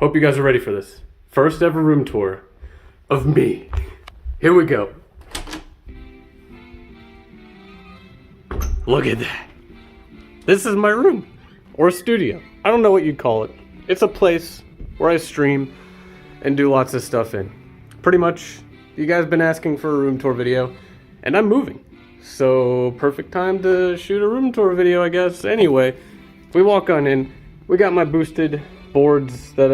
Hope you guys are ready for this. First ever room tour of me. Here we go. Look at that. This is my room. Or studio. I don't know what you'd call it. It's a place where I stream and do lots of stuff in. Pretty much, you guys been asking for a room tour video, and I'm moving. So, perfect time to shoot a room tour video, I guess. Anyway, we walk on in. We got my boosted boards that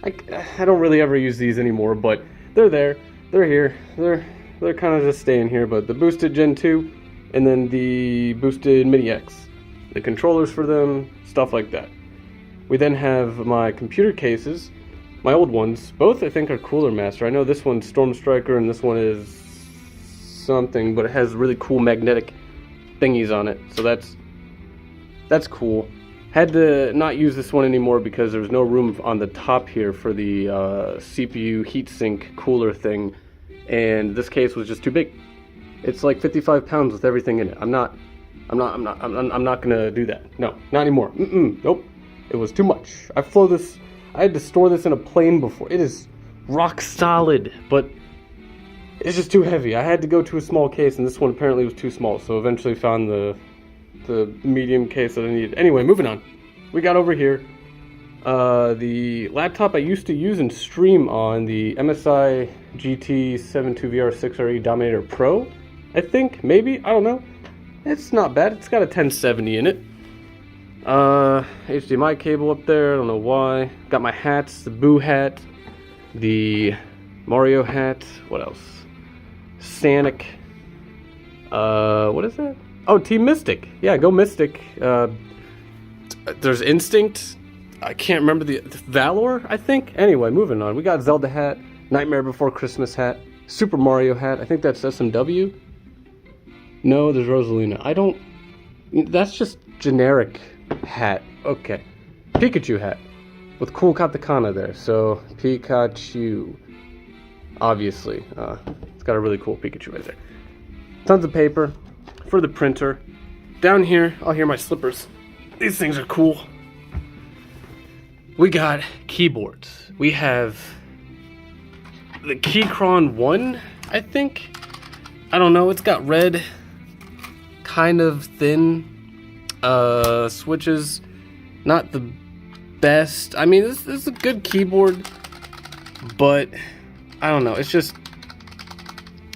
I don't really ever use these anymore, but they're there. They're here. They're kind of just staying here, but the boosted Gen 2 and then the boosted Mini X. The controllers for them, stuff like that. We then have my computer cases, my old ones. Both I think are Cooler Master. I know this one's Storm Striker and this one is something, but it has really cool magnetic thingies on it. So that's cool. Had to not use this one anymore because there was no room on the top here for the CPU heatsink cooler thing, and this case was just too big. It's like 55 pounds with everything in it. I'm not gonna do that. No, not anymore. Nope. It was too much. I had to store this in a plane before. It is rock solid, but it's just too heavy. I had to go to a small case, and this one apparently was too small. So eventually found the medium case that I needed. Anyway, moving on. We got over here. The laptop I used to use and stream on, the MSI GT72 VR6RE Dominator Pro, I think, maybe, I don't know. It's not bad. It's got a 1070 in it. HDMI cable up there, I don't know why. Got my hats, the Boo hat, the Mario hat, what else? Sonic. What is that? Oh, Team Mystic. Yeah, go Mystic. There's Instinct. I can't remember the Valor, I think. Anyway, moving on. We got Zelda hat, Nightmare Before Christmas hat, Super Mario hat. I think that's SMW. No, there's Rosalina. That's just generic hat. Okay. Pikachu hat with cool katakana there. So, Pikachu. Obviously. It's got a really cool Pikachu right there. Tons of paper for the printer. Down here, I'll hear my slippers. These things are cool. We got keyboards. We have the Keychron 1, I think. I don't know, it's got red, kind of thin switches. Not the best. I mean, this is a good keyboard, but I don't know, it's just,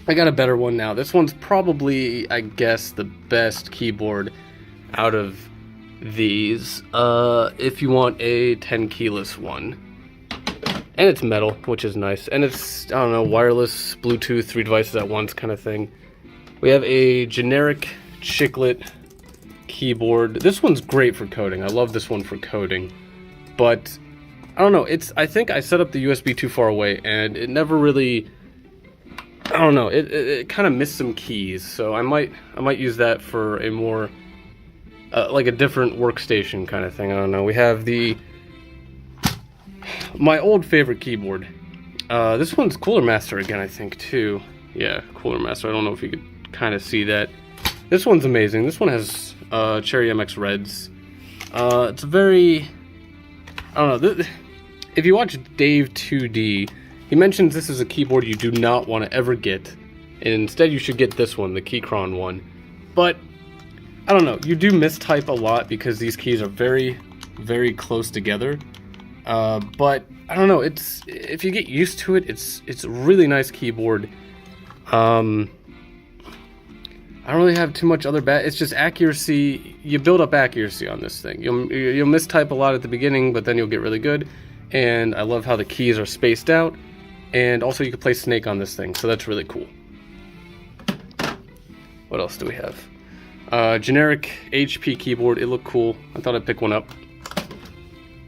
I got a better one now. This one's probably, I guess, the best keyboard out of these. If you want a 10 keyless one. And it's metal, which is nice. And it's, I don't know, wireless, Bluetooth, 3 devices at once kind of thing. We have a generic chiclet keyboard. This one's great for coding. I love this one for coding. But, I don't know, I think I set up the USB too far away, and it never really, I don't know, it kind of missed some keys, so I might use that for a more, like a different workstation kind of thing. I don't know. We have my old favorite keyboard. This one's Cooler Master again, I think, too. Yeah, Cooler Master. I don't know if you could kind of see that. This one's amazing. This one has Cherry MX Reds. It's very, I don't know. If you watch Dave 2D, he mentions this is a keyboard you do not want to ever get, and instead you should get this one, the Keychron 1. But I don't know, you do mistype a lot because these keys are very, very close together. But I don't know, if you get used to it, it's a really nice keyboard. I don't really have too much other it's just accuracy. You build up accuracy on this thing. You'll mistype a lot at the beginning, but then you'll get really good. And I love how the keys are spaced out. And also you can play Snake on this thing, so that's really cool. What else do we have? Generic HP keyboard. It looked cool. I thought I'd pick one up.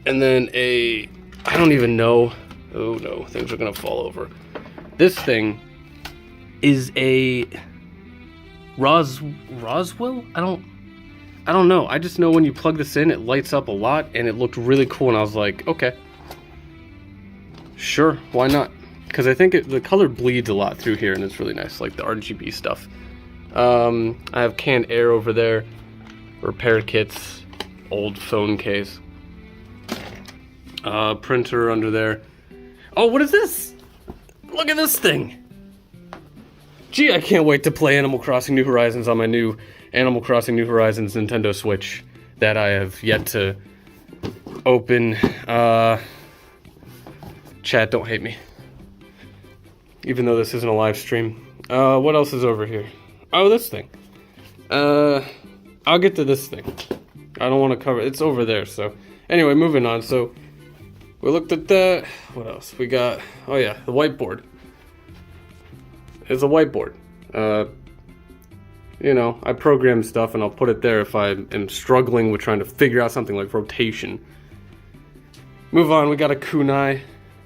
And then I don't even know. Oh no, things are gonna fall over. This thing is a Roswell? I don't know. I just know when you plug this in, it lights up a lot, and it looked really cool, and I was like, okay. Sure, why not? Because I think the color bleeds a lot through here, and it's really nice, like the RGB stuff. I have canned air over there, repair kits, old phone case. printer under there. Oh, what is this? Look at this thing. Gee, I can't wait to play Animal Crossing New Horizons on my new Animal Crossing New Horizons Nintendo Switch that I have yet to open. Chat, don't hate me. Even though this isn't a live stream. What else is over here? Oh, this thing. I'll get to this thing. I don't want to cover it. It's over there, so. Anyway, moving on. So, we looked at that. What else? We got, oh yeah, the whiteboard. It's a whiteboard. You know, I program stuff and I'll put it there if I am struggling with trying to figure out something like rotation. Move on, we got a kunai.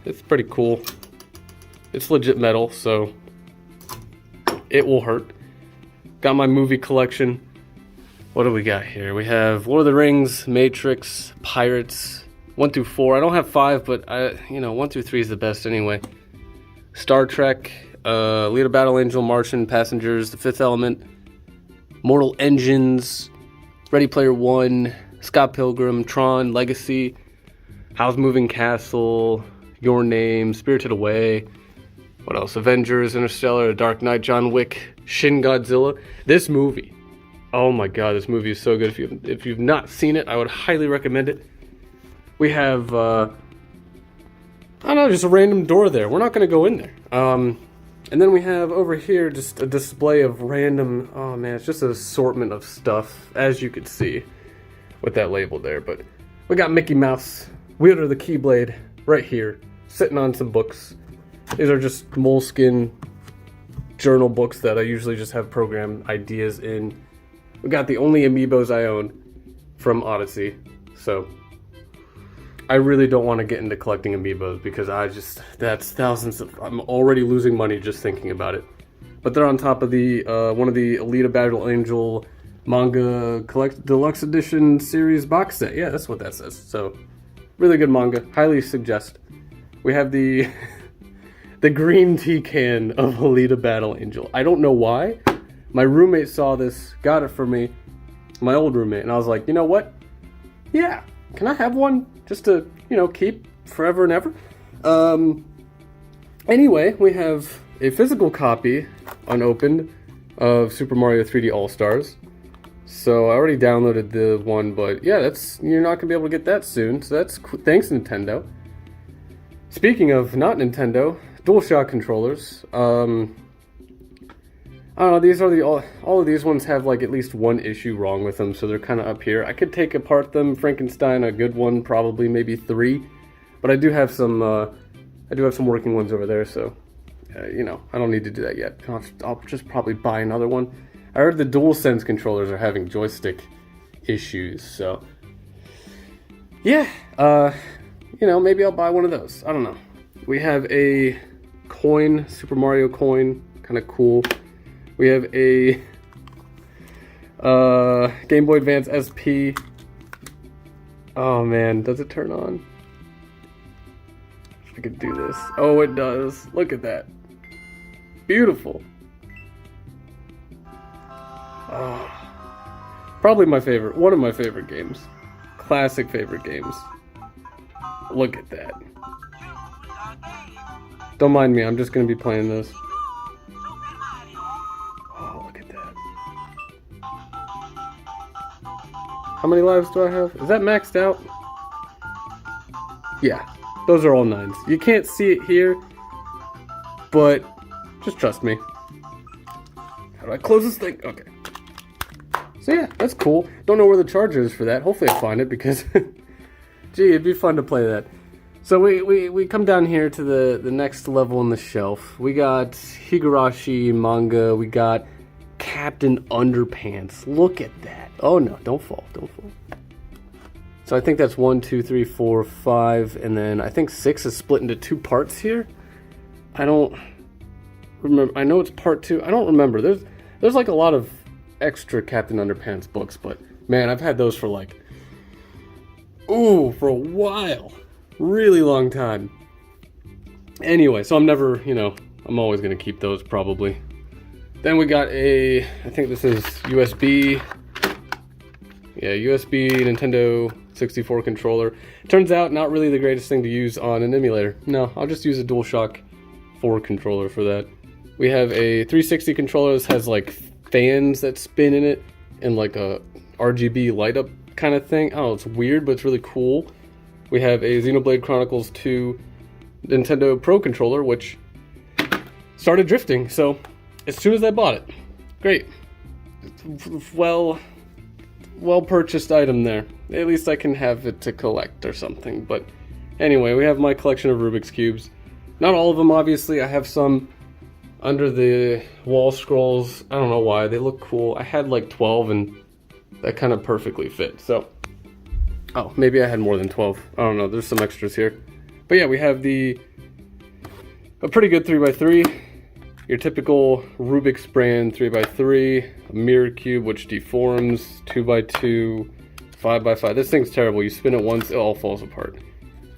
It's pretty cool. It's legit metal, so it will hurt. Got my movie collection. What do we got here? We have Lord of the Rings, Matrix, Pirates, 1 through 4. I don't have 5, but 1 through 3 is the best anyway. Star Trek, Leader Battle Angel, Martian, Passengers, The Fifth Element, Mortal Engines, Ready Player One, Scott Pilgrim, Tron, Legacy, Howl's Moving Castle, Your Name, Spirited Away. What else? Avengers, Interstellar, Dark Knight, John Wick, Shin Godzilla. This movie. Oh my god, this movie is so good. If you've not seen it, I would highly recommend it. We have, I don't know, just a random door there. We're not going to go in there. And then we have over here just a display of random, oh man, it's just an assortment of stuff, as you could see with that label there. But we got Mickey Mouse, wielder the Keyblade, right here, sitting on some books. These are just moleskin journal books that I usually just have program ideas in. We got the only amiibos I own from Odyssey, so I really don't want to get into collecting amiibos because that's thousands of, I'm already losing money just thinking about it. But they're on top of the, one of the Alita Battle Angel manga deluxe edition series box set. Yeah, that's what that says. So, really good manga. Highly suggest. We have the, the green tea can of Alita Battle Angel. I don't know why. My roommate saw this, got it for me, my old roommate, and I was like, you know what? Yeah, can I have one? Just to, keep forever and ever. Anyway, we have a physical copy, unopened, of Super Mario 3D All-Stars. So I already downloaded the one, but yeah, you're not gonna be able to get that soon. So that's thanks Nintendo. Speaking of not Nintendo, DualShock controllers. I don't know, these are all of these ones have like at least one issue wrong with them, so they're kind of up here. I could take apart them, Frankenstein, a good one, probably maybe 3, but I do have some working ones over there, so I don't need to do that yet. I'll just probably buy another one. I heard the DualSense controllers are having joystick issues, so yeah, maybe I'll buy one of those. I don't know. We have a coin, Super Mario coin, kind of cool. We have a Game Boy Advance SP. Oh man, does it turn on? If I could do this. Oh, it does. Look at that. Beautiful. Oh, probably my favorite. One of my favorite games. Classic favorite games. Look at that. Don't mind me, I'm just going to be playing this. How many lives do I have? Is that maxed out? Yeah, those are all 9s. You can't see it here, but just trust me. How do I close this thing? Okay. So yeah, that's cool. Don't know where the charger is for that. Hopefully I find it because, gee, it'd be fun to play that. So we come down here to the next level in the shelf. We got Higurashi manga. We got Captain Underpants. Look at that. Oh no, don't fall, don't fall. So I think that's 1, 2, 3, 4, 5, and then I think 6 is split into 2 parts here. I don't remember. I know it's part 2. I don't remember. There's like a lot of extra Captain Underpants books, but man, I've had those for like, for a while. Really long time. Anyway, so I'm never, I'm always gonna keep those probably. Then we got I think this is USB. Yeah, USB Nintendo 64 controller. Turns out not really the greatest thing to use on an emulator. No, I'll just use a DualShock 4 controller for that. We have a 360 controller. This has like fans that spin in it and like a RGB light up kind of thing. Oh, it's weird, but it's really cool. We have a Xenoblade Chronicles 2 Nintendo Pro controller, which started drifting, so as soon as I bought it, great. Well purchased item there. At least I can have it to collect or something. But anyway, we have my collection of Rubik's Cubes. Not all of them, obviously. I have some under the wall scrolls. I don't know why. They look cool. I had like 12 and that kind of perfectly fit. So, oh, maybe I had more than 12. I don't know. There's some extras here. But yeah, we have a pretty good 3x3. Your typical Rubik's brand 3x3. A mirror cube which deforms. 2x2. 5x5. This thing's terrible. You spin it once, it all falls apart.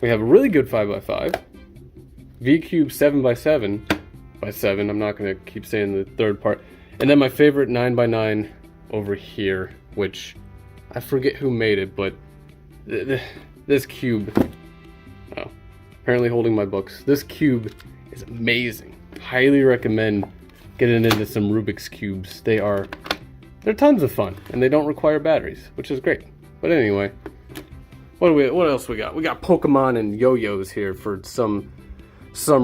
We have a really good 5x5. V-cube 7x7. By 7. I'm not going to keep saying the third part. And then my favorite 9x9 over here, which I forget who made it, but this cube. Oh, apparently holding my books. This cube is amazing. Highly recommend getting into some Rubik's Cubes. They're tons of fun, and they don't require batteries, which is great. But anyway, what else we got? We got Pokemon and yo-yos here for some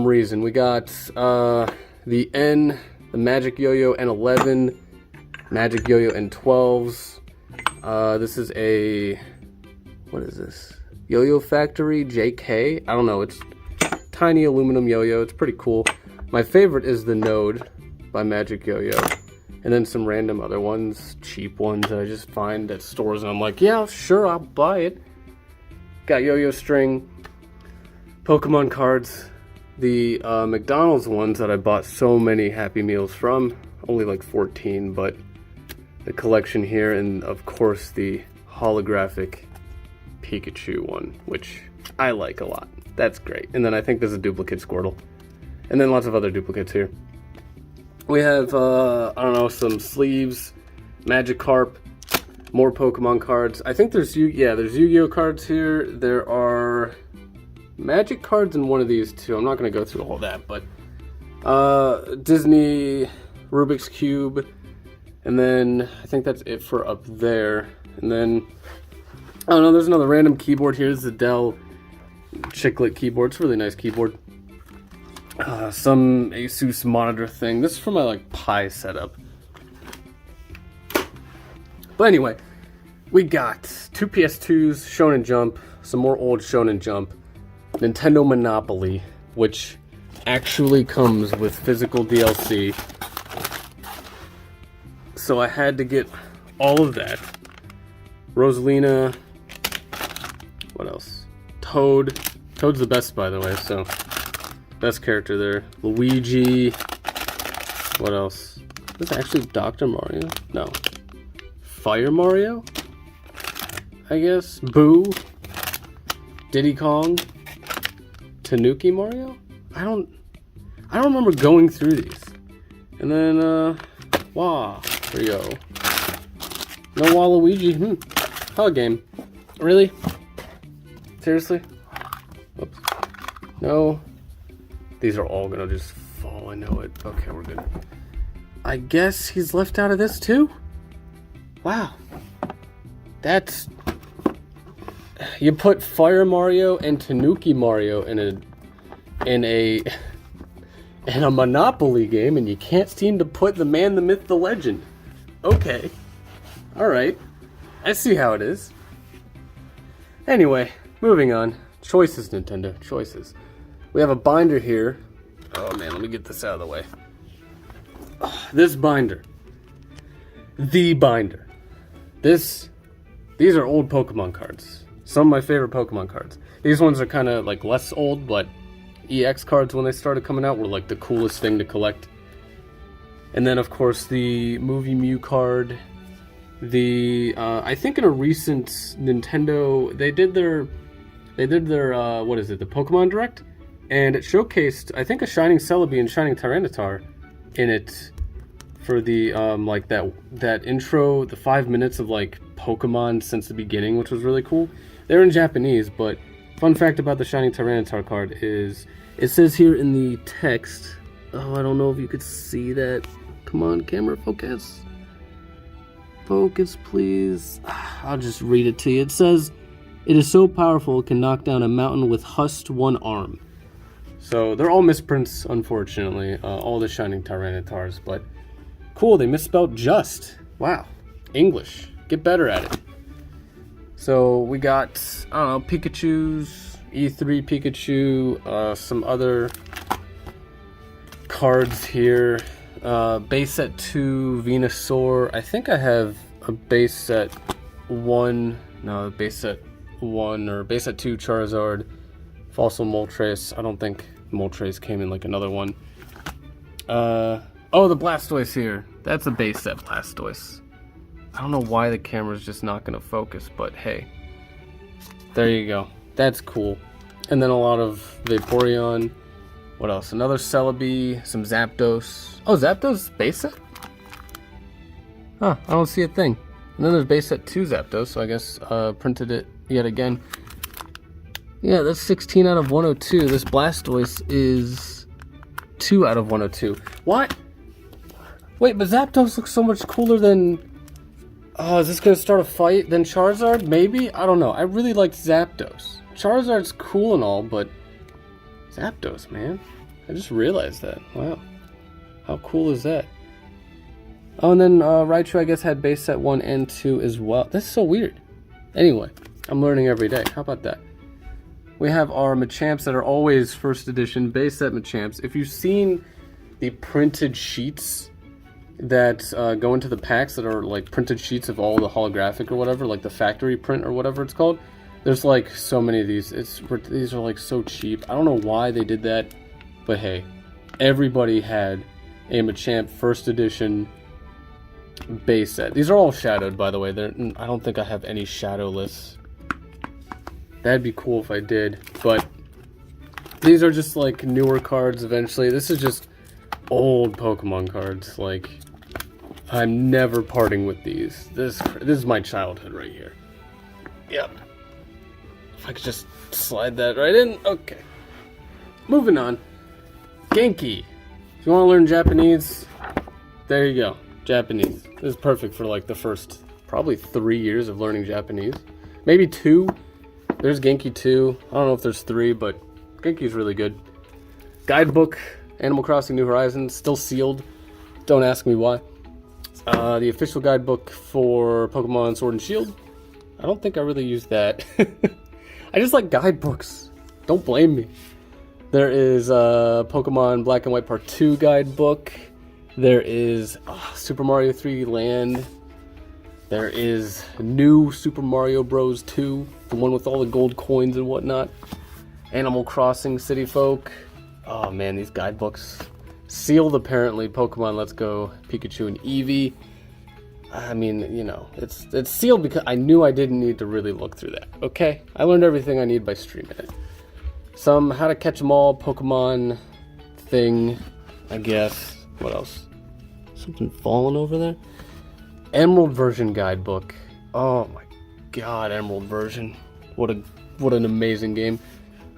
reason. We got the Magic Yo-Yo N11, Magic Yo-Yo N12s. This is what is this? Yo-Yo Factory JK? I don't know, it's tiny aluminum yo-yo. It's pretty cool. My favorite is the Node by Magic Yo-Yo. And then some random other ones, cheap ones that I just find at stores and I'm like, yeah, sure, I'll buy it. Got yo-yo string, Pokemon cards, the McDonald's ones that I bought so many Happy Meals from, only like 14, but the collection here, and of course the holographic Pikachu one, which I like a lot. That's great. And then I think there's a duplicate Squirtle. And then lots of other duplicates here. We have, I don't know, some sleeves, Magikarp, more Pokemon cards. I think there's Yu-Gi-Oh cards here. There are Magic cards in one of these too. I'm not going to go through all that, but Disney, Rubik's Cube, and then I think that's it for up there. And then, I don't know, there's another random keyboard here. This is a Dell Chiclet keyboard. It's a really nice keyboard. Some Asus monitor thing. This is for my like Pi setup. But anyway, we got two PS2s, Shonen Jump, some more old Shonen Jump, Nintendo Monopoly, which actually comes with physical DLC. So I had to get all of that. Rosalina, what else? Toad. Toad's the best, by the way, so best character there. Luigi. What else? Is this actually Dr. Mario? No. Fire Mario? I guess. Boo. Diddy Kong. Tanuki Mario? I don't remember going through these. And then, Wario. No Waluigi. How game? Really? Seriously? Whoops. No. These are all gonna just fall, I know it. Okay, we're good. I guess he's left out of this too? Wow. That's... You put Fire Mario and Tanuki Mario in a Monopoly game, and you can't seem to put the man, the myth, the legend. Okay. Alright. I see how it is. Anyway, moving on. Choices, Nintendo. Choices. We have a binder here. Oh man, let me get this out of the way. This binder. The binder. These are old Pokemon cards. Some of my favorite Pokemon cards. These ones are kind of like less old, but EX cards when they started coming out were like the coolest thing to collect. And then of course the Movie Mew card. I think in a recent Nintendo, they did their what is it, the Pokemon Direct, and it showcased I think a Shining Celebi and Shining Tyranitar in it for the like that intro, the 5 minutes of like Pokemon since the beginning, which was really cool. They're in Japanese, but fun fact about the Shiny Tyranitar card is it says here in the text, oh, I don't know if you could see that. Come on, camera, focus. Focus, please. I'll just read it to you. It says, it is so powerful it can knock down a mountain with just one arm. So they're all misprints, unfortunately, all the Shining Tyranitars, but cool, they misspelled just. Wow, English, get better at it. So we got, I don't know, Pikachu's, E3 Pikachu, some other cards here. Base set 2 Venusaur. I think I have a base set 1, no, base set 1 or base set 2 Charizard, Fossil Moltres. I don't think Moltres came in like another one. Oh, the Blastoise here. That's a base set Blastoise. I don't know why the camera's just not gonna focus, but hey. There you go. That's cool. And then a lot of Vaporeon. What else? Another Celebi, some Zapdos. Oh, Zapdos base set? Huh, I don't see a thing. And then there's base set 2 Zapdos, so I guess printed it yet again. Yeah, that's 16 out of 102. This Blastoise is 2 out of 102. What? Wait, but Zapdos looks so much cooler than... Oh, is this going to start a fight? Then Charizard? Maybe? I don't know. I really liked Zapdos. Charizard's cool and all, but... Zapdos, man. I just realized that. Wow. How cool is that? Oh, and then Raichu, I guess, had base set 1 and 2 as well. That's so weird. Anyway, I'm learning every day. How about that? We have our Machamps that are always first edition base set Machamps. If you've seen the printed sheets that go into the packs that are like printed sheets of all the holographic or whatever, like the factory print or whatever it's called, there's like so many of these. These are like so cheap. I don't know why they did that, but hey, everybody had a Machamp first edition base set. These are all shadowed, by the way. I don't think I have any shadowless. That'd be cool if I did, but these are just like newer cards eventually. This is just old Pokemon cards. Like, I'm never parting with these. This is my childhood right here. Yep. If I could just slide that right in. Okay. Moving on. Genki. If you want to learn Japanese, there you go. Japanese. This is perfect for like the first probably 3 years of learning Japanese. Maybe 2. There's Genki 2. I don't know if there's 3, but Genki's really good. Guidebook, Animal Crossing New Horizons, still sealed. Don't ask me why. The official guidebook for Pokemon Sword and Shield. I don't think I really used that. I just like guidebooks. Don't blame me. There is Pokemon Black and White Part 2 guidebook. There is Super Mario 3D Land. There is new Super Mario Bros. 2, the one with all the gold coins and whatnot. Animal Crossing City Folk. Oh man, these guidebooks. Sealed apparently, Pokemon Let's Go, Pikachu and Eevee. I mean, you know, it's sealed because I knew I didn't need to really look through that, okay? I learned everything I need by streaming it. Some How to Catch 'em All Pokemon thing, I guess. What else? Something falling over there? Emerald version guidebook. Oh my god, Emerald version. What an amazing game.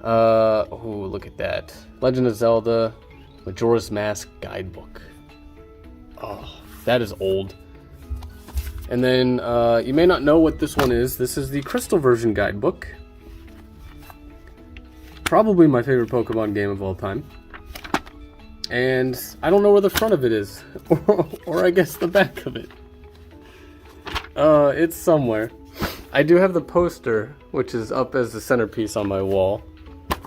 Oh, look at that. Legend of Zelda Majora's Mask guidebook. Oh, that is old. And then you may not know what this one is. This is the Crystal version guidebook. Probably my favorite Pokemon game of all time. And I don't know where the front of it is. or I guess the back of it. It's somewhere. I do have the poster, which is up as the centerpiece on my wall.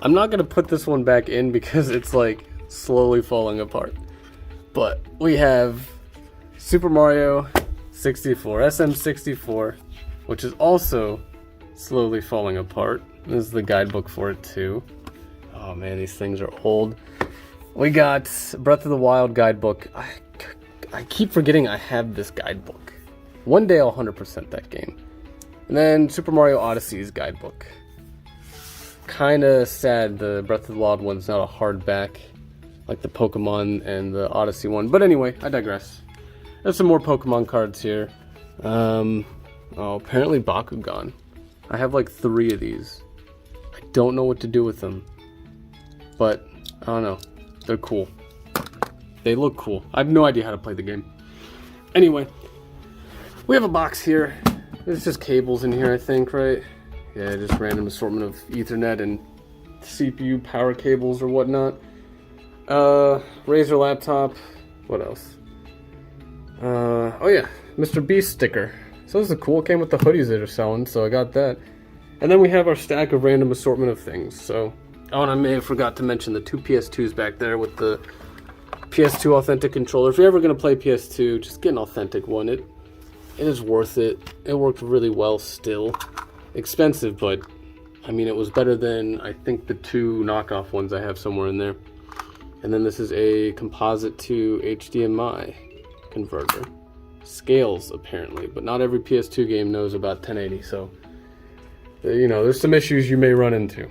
I'm not gonna put this one back in because it's like slowly falling apart. But we have Super Mario 64, SM64, which is also slowly falling apart. This is the guidebook for it too. Oh man, these things are old. We got Breath of the Wild guidebook. I keep forgetting I have this guidebook. One day I'll 100% that game. And then Super Mario Odyssey's guidebook. Kinda sad the Breath of the Wild one's not a hardback like the Pokemon and the Odyssey one. But anyway, I digress. There's some more Pokemon cards here. Oh, apparently Bakugan. I have like 3 of these. I don't know what to do with them, but I don't know. They're cool. They look cool. I have no idea how to play the game. Anyway, we have a box here. There's just cables in here, I think, right? Yeah, just random assortment of Ethernet and CPU power cables or whatnot. Razer laptop. What else? Oh yeah, Mr. Beast sticker. So this is cool. It came with the hoodies that are selling, so I got that. And then we have our stack of random assortment of things. So, oh, and I may have forgot to mention the 2 PS2s back there with the PS2 authentic controller. If you're ever gonna play PS2, just get an authentic one. It is worth it. It worked really well still. Expensive, but I mean, it was better than, I think, the 2 knockoff ones I have somewhere in there. And then this is a composite to HDMI converter. Scales, apparently, but not every PS2 game knows about 1080, so, you know, there's some issues you may run into.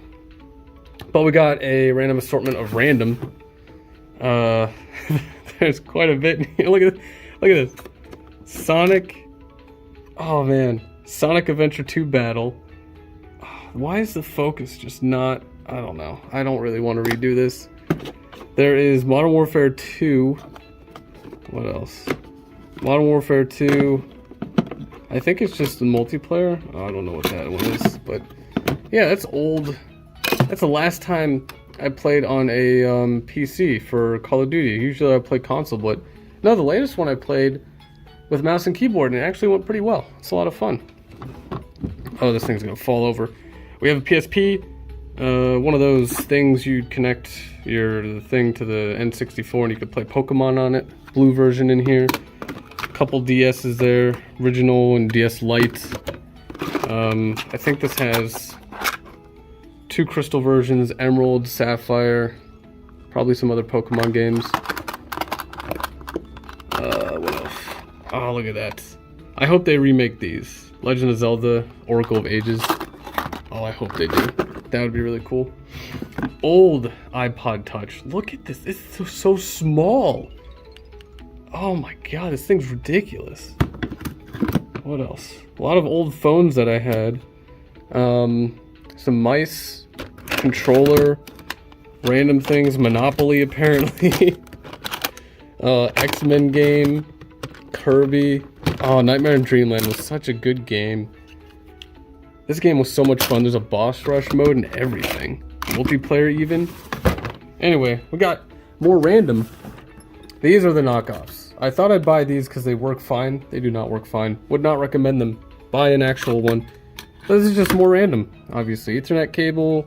But we got a random assortment of random. There's quite a bit. Look at this. Sonic. Oh, man. Sonic Adventure 2 Battle. Why is the focus just not... I don't know. I don't really want to redo this. There is Modern Warfare 2. What else? Modern Warfare 2. I think it's just the multiplayer. Oh, I don't know what that one is. But yeah, that's old. That's the last time I played on a PC for Call of Duty. Usually I play console, but no, the latest one I played with mouse and keyboard, and it actually went pretty well. It's a lot of fun. Oh, this thing's gonna fall over. We have a PSP, one of those things you'd connect your thing to the N64 and you could play Pokemon on it. Blue version in here. A couple DS's there, original and DS Lite. I think this has 2 crystal versions, Emerald, Sapphire, probably some other Pokemon games. What else? Oh, look at that. I hope they remake these. Legend of Zelda, Oracle of Ages. Oh, I hope they do. That would be really cool. Old iPod Touch. Look at this. It's so small. Oh my god, this thing's ridiculous. What else? A lot of old phones that I had. Some mice, controller, random things, Monopoly apparently. X-Men game, Kirby. Oh, Nightmare in Dreamland was such a good game. This game was so much fun. There's a boss rush mode and everything. Multiplayer even. Anyway, we got more random. These are the knockoffs. I thought I'd buy these because they work fine. They do not work fine. Would not recommend them. Buy an actual one. This is just more random, obviously. Ethernet cable,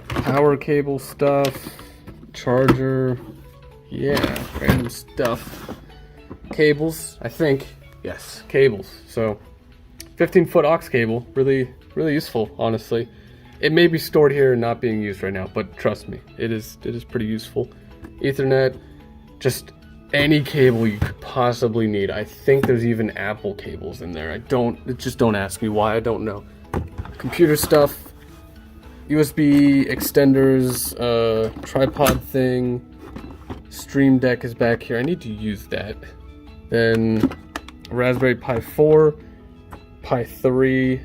power cable stuff, charger. Yeah, random stuff. Cables, I think. Yes, cables. So, 15-foot aux cable. Really useful, honestly. It may be stored here and not being used right now, but trust me, it is pretty useful. Ethernet, just any cable you could possibly need. I think there's even Apple cables in there. Just don't ask me why, I don't know. Computer stuff, USB extenders, tripod thing, Stream Deck is back here. I need to use that. Then Raspberry Pi 4, Pi 3,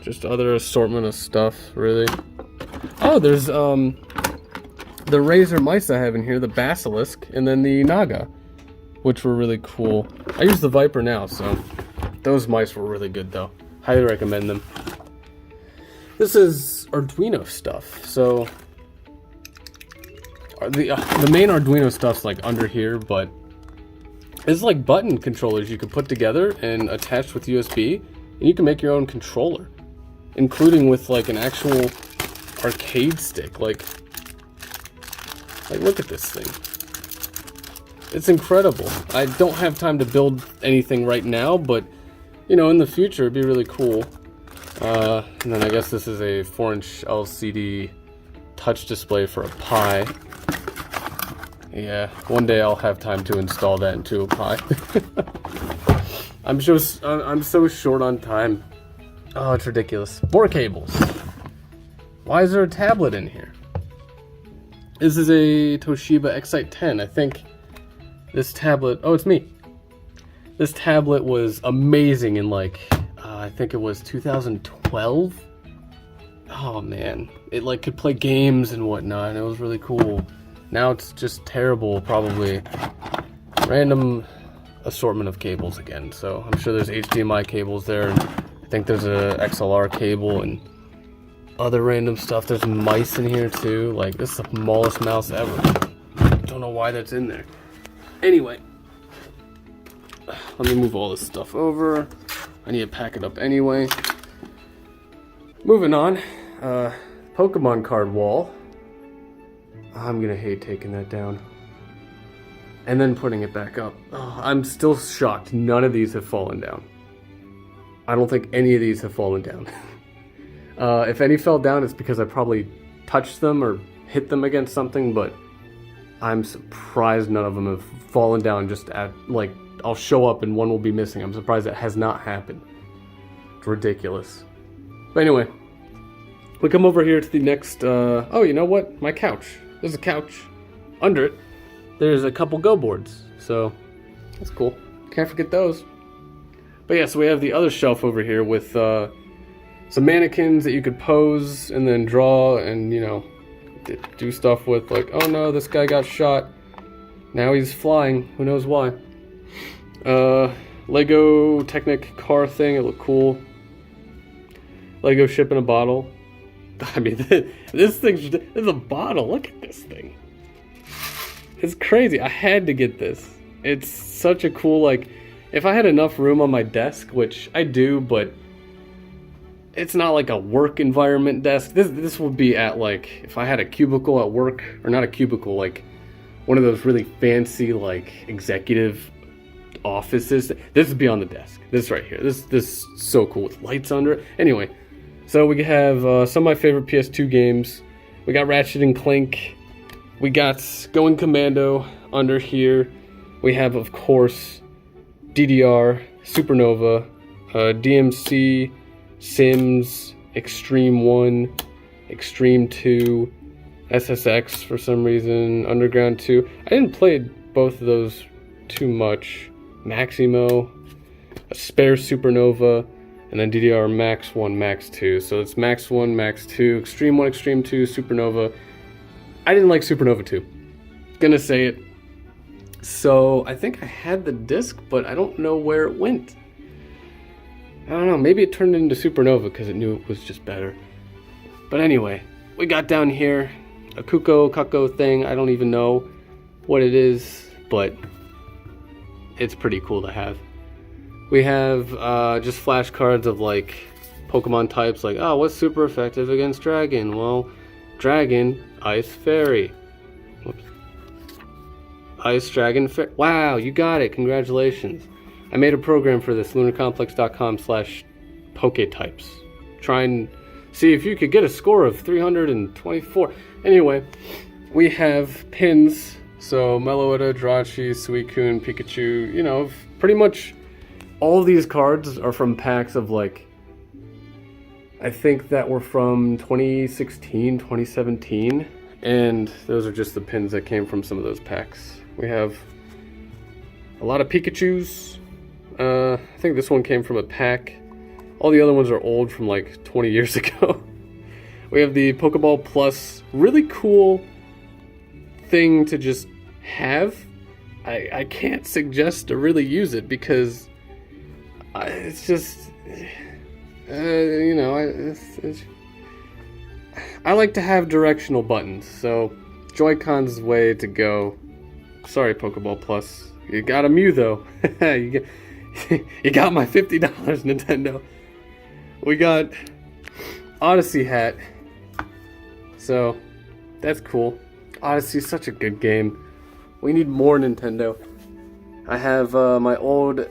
just other assortment of stuff, really. Oh, there's the Razer mice I have in here, the Basilisk, and then the Naga, which were really cool. I use the Viper now, so those mice were really good though. Highly recommend them. This is Arduino stuff. So the main Arduino stuff's like under here, but it's like button controllers you can put together and attach with USB, and you can make your own controller, including with like an actual arcade stick. Like look at this thing. It's incredible. I don't have time to build anything right now, but you know, in the future it'd be really cool. And then I guess this is a 4-inch LCD touch display for a Pi. Yeah, one day I'll have time to install that into a Pi. I'm so short on time. Oh, it's ridiculous. More cables. Why is there a tablet in here? This is a Toshiba Excite 10. I think this tablet... Oh, it's me. This tablet was amazing in like, I think it was 2012. Oh man, it like could play games and whatnot, and it was really cool. Now it's just terrible, probably. Random assortment of cables again, so I'm sure there's HDMI cables there, and I think there's a XLR cable and other random stuff. There's mice in here too. Like, this is the smallest mouse ever. Don't know why that's in there. Anyway, let me move all this stuff over. I need to pack it up anyway. Moving on, Pokemon card wall. I'm gonna hate taking that down and then putting it back up. Oh, I'm still shocked none of these have fallen down. I don't think any of these have fallen down. If any fell down, it's because I probably touched them or hit them against something, but I'm surprised none of them have fallen down just at, like, I'll show up and one will be missing. I'm surprised that has not happened. It's ridiculous. But anyway, we come over here to the next, oh, you know what? My couch. There's a couch. Under it, there's a couple Go boards. So, that's cool. Can't forget those. But yeah, so we have the other shelf over here with some mannequins that you could pose and then draw and, you know, do stuff with. Like, oh no, this guy got shot. Now he's flying. Who knows why? Lego Technic car thing. It looked cool. Lego ship in a bottle. I mean, this is a bottle. Look at this thing. It's crazy. I had to get this. It's such a cool, like, if I had enough room on my desk, which I do, but it's not like a work environment desk. This would be at, like, if I had a cubicle at work, or not a cubicle, like one of those really fancy, like, executive offices. This would be on the desk. This right here. This is so cool with lights under it. Anyway, so we have some of my favorite PS2 games. We got Ratchet and Clank. We got Going Commando under here. We have, of course, DDR, Supernova, DMC, Sims, Extreme 1, Extreme 2, SSX for some reason, Underground 2. I didn't play both of those too much. Maximo, a spare Supernova, and then DDR Max 1, Max 2. So it's Max 1, Max 2, Extreme 1, Extreme 2, Supernova. I didn't like Supernova 2. Gonna say it. So I think I had the disc, but I don't know where it went. I don't know, maybe it turned into Supernova because it knew it was just better. But anyway, we got down here a Kako thing. I don't even know what it is, but it's pretty cool to have. We have just flashcards of like Pokemon types, like, oh, what's super effective against Dragon? Well, Dragon, Ice Fairy. Whoops. Ice Dragon Fairy. Wow, you got it. Congratulations. I made a program for this, lunarcomplex.com/poketypes. Try and see if you could get a score of 324. Anyway, we have pins. So Meloetta, Jirachi, Suicune, Pikachu, you know, pretty much all of these cards are from packs of like, I think that were from 2016, 2017. And those are just the pins that came from some of those packs. We have a lot of Pikachus. I think this one came from a pack. All the other ones are old from like 20 years ago. We have the Pokeball Plus, really cool thing to just have. I can't suggest to really use it because it's just, you know, I like to have directional buttons, so Joy-Con's way to go. Sorry, Pokeball Plus. You got a Mew, though. You got my $50, Nintendo. We got Odyssey hat. So, that's cool. Odyssey's such a good game. We need more Nintendo. I have my old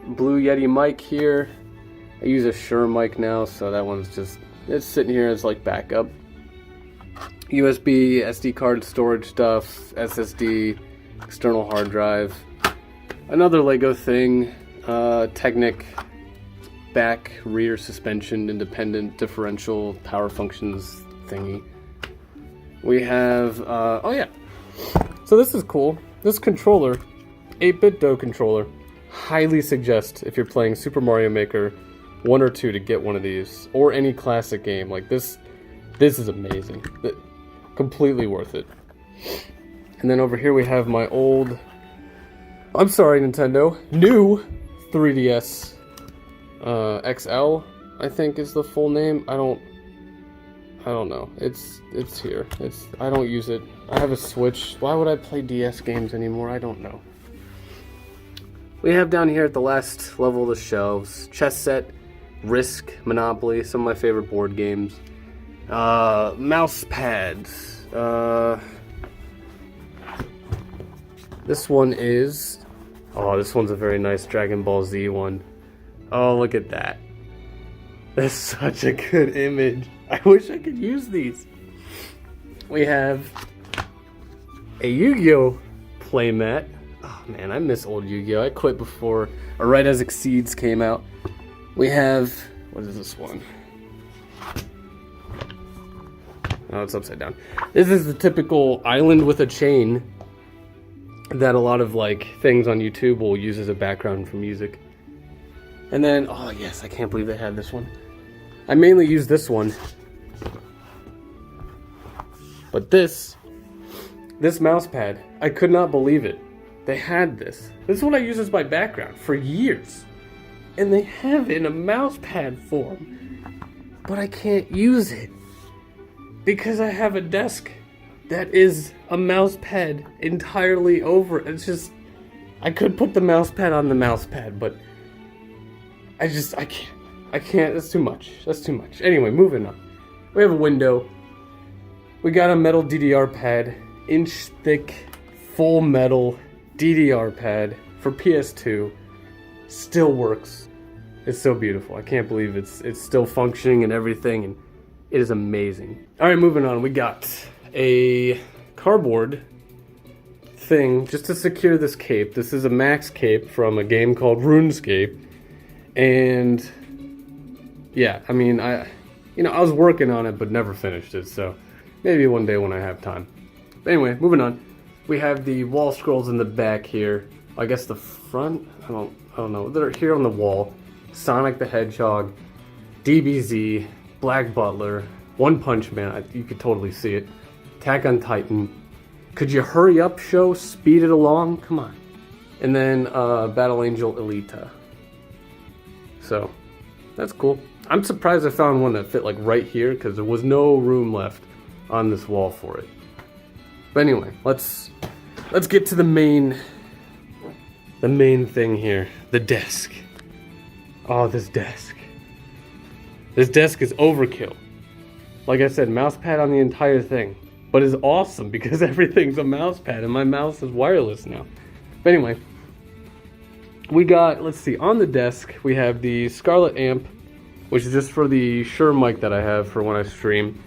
Blue Yeti mic here. I use a Shure mic now, so that one's just, it's sitting here as like backup. USB, SD card storage stuff, SSD, external hard drive. Another Lego thing, Technic back rear suspension independent differential power functions thingy. We have, oh yeah, so this is cool. This controller, 8-bit Do controller, highly suggest, if you're playing Super Mario Maker 1 or 2, to get one of these, or any classic game. Like this is amazing. Completely worth it. And then over here we have my old, I'm sorry Nintendo, new 3DS XL, I think is the full name. I don't know. It's here. I don't use it. I have a Switch. Why would I play DS games anymore? I don't know. We have down here at the last level of the shelves, chess set, Risk, Monopoly, some of my favorite board games. Mouse pads. This one is... Oh, this one's a very nice Dragon Ball Z one. Oh, look at that. That's such a good image. I wish I could use these. We have a Yu-Gi-Oh! Playmat. Oh man, I miss old Yu-Gi-Oh! I quit before, or right as Exceeds came out. We have... What is this one? Oh, it's upside down. This is the typical island with a chain that a lot of like things on YouTube will use as a background for music. And then, oh yes, I can't believe they had this one. I mainly use this one. But this mouse pad, I could not believe it. They had this. This is what I use as my background for years. And they have it in a mouse pad form. But I can't use it. Because I have a desk that is a mouse pad entirely over. It's just, I could put the mouse pad on the mouse pad, but I can't, that's too much. That's too much. Anyway, moving on. We have a window. We got a metal DDR pad, inch thick, full metal DDR pad for PS2. Still works. It's so beautiful. I can't believe it's still functioning and everything, and it is amazing. All right, moving on. We got a cardboard thing just to secure this cape. This is a max cape from a game called RuneScape, and yeah, I mean, I was working on it but never finished it, so maybe one day when I have time. But anyway, moving on. We have the wall scrolls in the back here. I guess the front, I don't know. They're here on the wall. Sonic the Hedgehog, DBZ, Black Butler, One Punch Man, you could totally see it. Attack on Titan. Could you hurry up, show? Speed it along? Come on. And then Battle Angel Alita. So, that's cool. I'm surprised I found one that fit like right here because there was no room left on this wall for it. But anyway, let's get to the main thing here. The desk. Oh, this desk. This desk is overkill. Like I said, mouse pad on the entire thing. But it's awesome because everything's a mouse pad and my mouse is wireless now. But anyway, we got, let's see, on the desk we have the Scarlett amp, which is just for the Shure mic that I have for when I stream.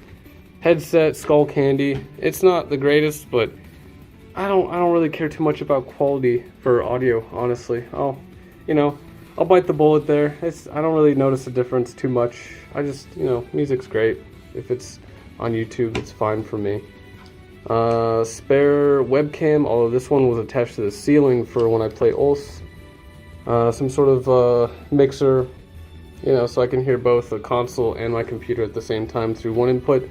Headset, Skull Candy. It's not the greatest, but I don't really care too much about quality for audio, honestly. I'll bite the bullet there. I don't really notice a difference too much. I just, music's great. If it's on YouTube, it's fine for me. Spare webcam, although this one was attached to the ceiling for when I play OLS. Some sort of mixer, so I can hear both the console and my computer at the same time through one input,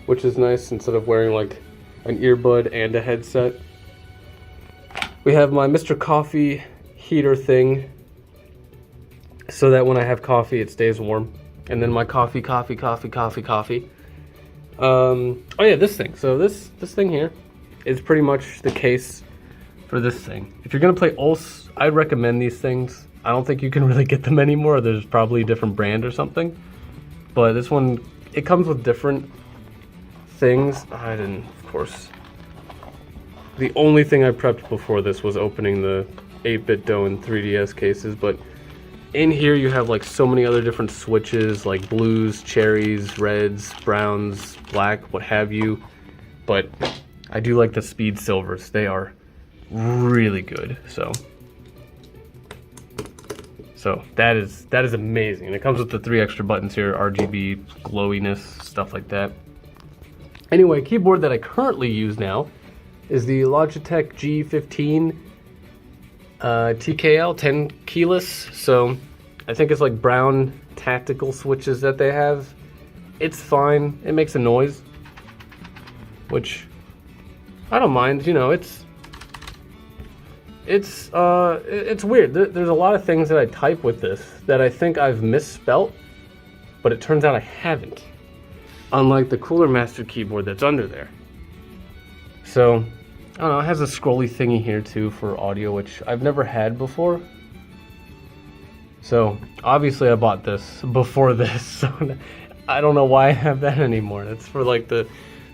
which is nice instead of wearing like an earbud and a headset. We have my Mr. Coffee heater thing, so that when I have coffee it stays warm. And then my coffee. Oh yeah, this thing. So this thing here is pretty much the case for this thing. If you're gonna play OLS, I recommend these things. I don't think you can really get them anymore. There's probably a different brand or something. But this one, it comes with different things. I didn't, of course. The only thing I prepped before this was opening the 8-bit dough and 3DS cases, but in here you have like so many other different switches, like blues, cherries, reds, browns, black, what have you. But I do like the speed silvers. They are really good. So that is amazing. And it comes with the 3 extra buttons here, RGB, glowiness, stuff like that. Anyway, keyboard that I currently use now is the Logitech G15 TKL 10 keyless, so I think it's like brown tactical switches that they have. It's fine. It makes a noise, which I don't mind. You know, it's weird. There's a lot of things that I type with this that I think I've misspelt, but it turns out I haven't. Unlike the Cooler Master keyboard that's under there. So, I don't know, it has a scrolly thingy here too for audio, which I've never had before. So, obviously I bought this before this, so I don't know why I have that anymore. That's for like the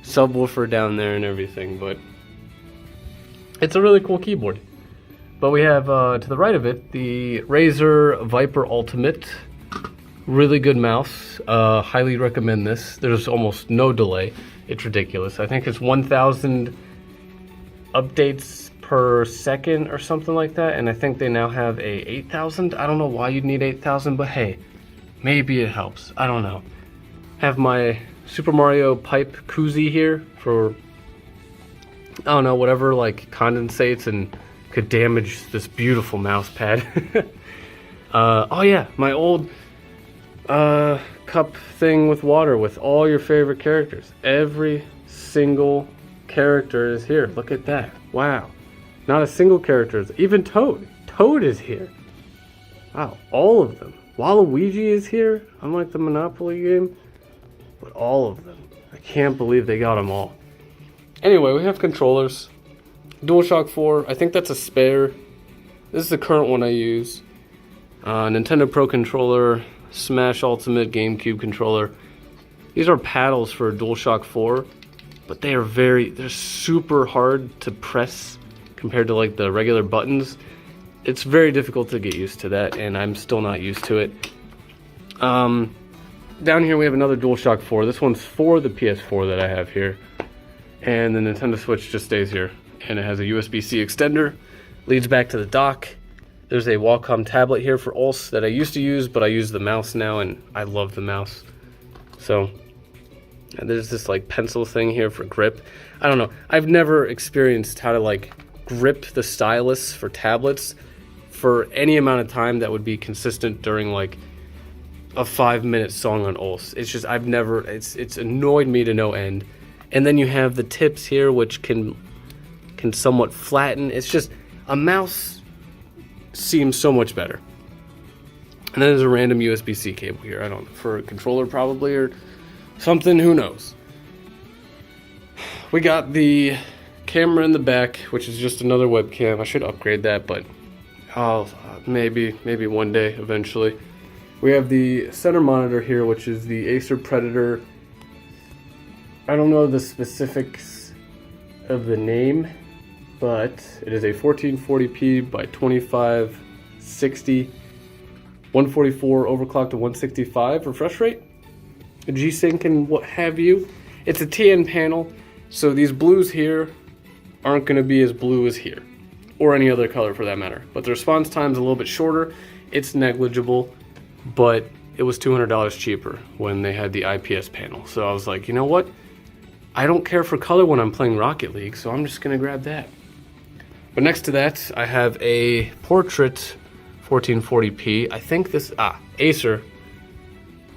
subwoofer down there and everything, but it's a really cool keyboard. But we have, to the right of it, the Razer Viper Ultimate. Really good mouse. Highly recommend this. There's almost no delay. It's ridiculous. I think it's 1,000 updates per second or something like that, and I think they now have a 8,000. I don't know why you'd need 8,000, but hey, maybe it helps. I don't know. Have my Super Mario pipe koozie here for, I don't know, whatever like condensates and could damage this beautiful mouse pad. Oh yeah, my old cup thing with water with all your favorite characters. Every single character is here. Look at that. Wow. Not a single character is, even Toad. Toad is here. Wow, all of them. Waluigi is here, unlike the Monopoly game. But all of them. I can't believe they got them all. Anyway, we have controllers. DualShock 4, I think that's a spare. This is the current one I use. Nintendo Pro controller, Smash Ultimate GameCube controller. These are paddles for DualShock 4, but they're super hard to press compared to like the regular buttons. It's very difficult to get used to that, and I'm still not used to it. Down here we have another DualShock 4. This one's for the PS4 that I have here. And the Nintendo Switch just stays here. And it has a USB-C extender, leads back to the dock. There's a Wacom tablet here for OLS that I used to use, but I use the mouse now, and I love the mouse. So, and there's this like pencil thing here for grip. I don't know. I've never experienced how to like grip the stylus for tablets for any amount of time that would be consistent during like a 5-minute song on OLS. It's just, it's annoyed me to no end. And then you have the tips here, which can somewhat flatten. It's just, a mouse seems so much better. And then there's a random USB-C cable here. I don't know, for a controller probably, or something, who knows. We got the camera in the back, which is just another webcam. I should upgrade that, but I'll maybe one day eventually. We have the center monitor here, which is the Acer Predator. I don't know the specifics of the name, but it is a 1440p by 2560, 144 overclock to 165 refresh rate, a G-Sync and what have you. It's a TN panel, so these blues here aren't going to be as blue as here, or any other color for that matter. But the response time is a little bit shorter. It's negligible, but it was $200 cheaper when they had the IPS panel. So I was like, you know what? I don't care for color when I'm playing Rocket League, so I'm just going to grab that. But next to that, I have a portrait 1440p. I think this, Acer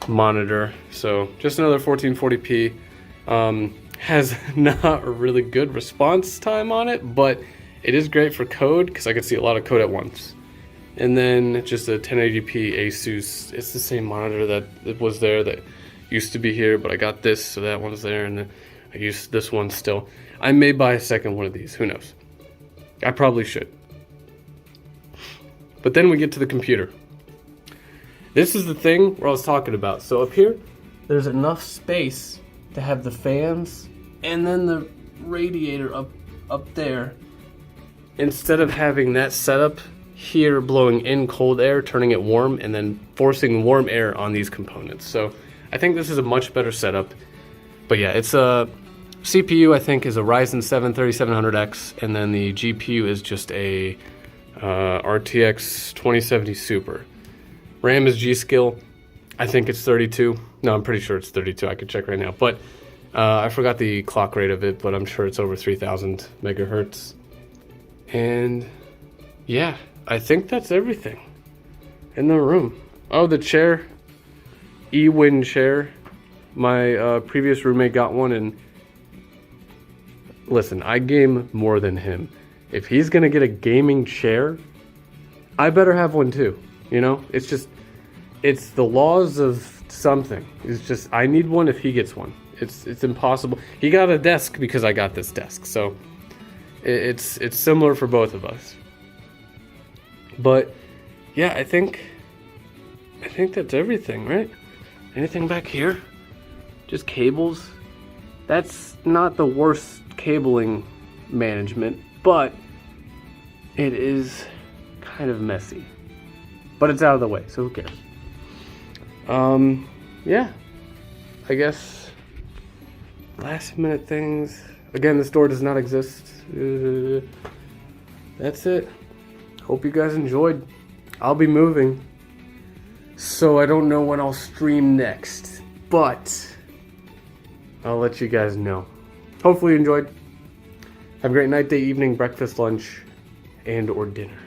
monitor. So just another 1440p. Has not a really good response time on it, but it is great for code because I can see a lot of code at once. And then just a 1080p Asus. It's the same monitor that it was there that used to be here, but I got this, so that one's there, and then I use this one still. I may buy a second one of these, who knows? I probably should. But then we get to the computer. This is the thing where I was talking about. So up here, there's enough space to have the fans and then the radiator up there. Instead of having that setup here blowing in cold air, turning it warm, and then forcing warm air on these components. So I think this is a much better setup. But yeah, it's a CPU, I think, is a Ryzen 7 3700X, and then the GPU is just a RTX 2070 Super. RAM is G-Skill. I think it's 32. No, I'm pretty sure it's 32. I could check right now. But I forgot the clock rate of it, but I'm sure it's over 3000 megahertz. And yeah, I think that's everything in the room. Oh, the chair. E-Win chair. My previous roommate got one, and listen, I game more than him. If he's gonna get a gaming chair, I better have one too. You know, it's the laws of something. It's just, I need one if he gets one. It's impossible. He got a desk because I got this desk, so it's similar for both of us. But yeah, I think that's everything, right? Anything back here? Just cables. That's not the worst cabling management, but it is kind of messy. But it's out of the way, so who cares? Yeah. I guess last minute things. Again, the store does not exist. That's it. Hope you guys enjoyed. I'll be moving, so I don't know when I'll stream next, but I'll let you guys know. Hopefully you enjoyed. Have a great night, day, evening, breakfast, lunch, and or dinner.